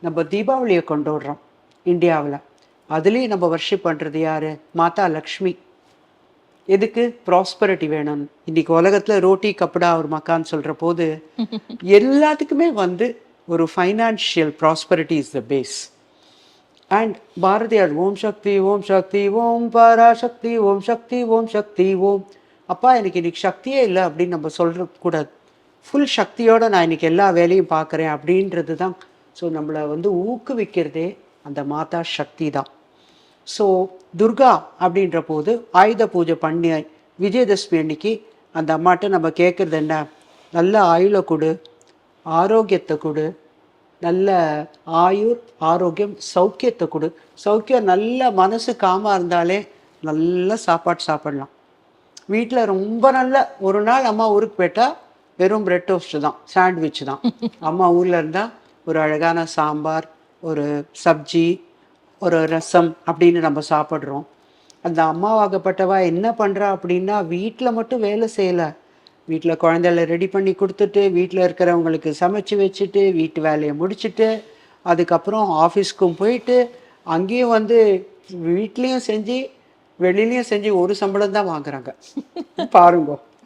நம்ம தீபாவளியை கொண்டாடுறோம் இந்தியாவில். அதுலேயும் நம்ம வர்ஷிப் பண்ணுறது யார்? மாதா லக்ஷ்மி. எதுக்கு? ப்ராஸ்பரிட்டி வேணும். இன்னைக்கு உலகத்தில் ரோட்டி கப்படா ஒரு மக்கான்னு சொல்கிற போது எல்லாத்துக்குமே வந்து ஒரு financial prosperity is the base. And Bharathiyar Om Shakti Om Shakti Om Parashakti Om Shakti Om Shakti Om. அப்பா எனக்கு இன்னைக்கு சக்தியே இல்லை அப்படின்னு நம்ம சொல்கிறது கூடாது. ஃபுல் சக்தியோடு நான் இன்றைக்கி எல்லா வேலையும் பார்க்குறேன் அப்படின்றது தான். ஸோ நம்மளை வந்து ஊக்குவிக்கிறதே அந்த மாதா சக்தி தான். ஸோ துர்கா அப்படின்ற போது ஆயுத பூஜை பண்ணி விஜயதசமி அன்னைக்கு அந்த அம்மாட்ட நம்ம கேட்குறது என்ன? நல்ல ஆயுளை கொடு, ஆரோக்கியத்தை கொடு, நல்ல ஆயுர் ஆரோக்கியம் சௌக்கியத்தை கொடு. சௌக்கியம் நல்ல மனசு காமாக இருந்தாலே நல்ல சாப்பாடு சாப்பிடலாம். வீட்டில் ரொம்ப நல்ல ஒரு நாள் அம்மா ஊருக்கு போயிட்டால் வெறும் பிரெட் டோஸ்ட்டு தான், சாண்ட்விச் தான். அம்மா ஊரில் இருந்தால் ஒரு அழகான சாம்பார், ஒரு சப்ஜி, ஒரு ரசம் அப்படின்னு நம்ம சாப்பிட்றோம். அந்த அம்மாவாகப்பட்டவா என்ன பண்ணுறா அப்படின்னா வீட்டில் மட்டும் வேலை செய்யலை. வீட்டில் குழந்தைகளை ரெடி பண்ணி கொடுத்துட்டு, வீட்டில் இருக்கிறவங்களுக்கு சமைச்சு வச்சுட்டு, வீட்டு வேலையை முடிச்சுட்டு, அதுக்கப்புறம் ஆஃபீஸ்க்கும் போயிட்டு, அங்கேயும் வந்து வீட்லேயும் செஞ்சு வெளிலையும் செஞ்சு ஒரு சம்பளம் தான் வாங்குறாங்க. பாருங்க.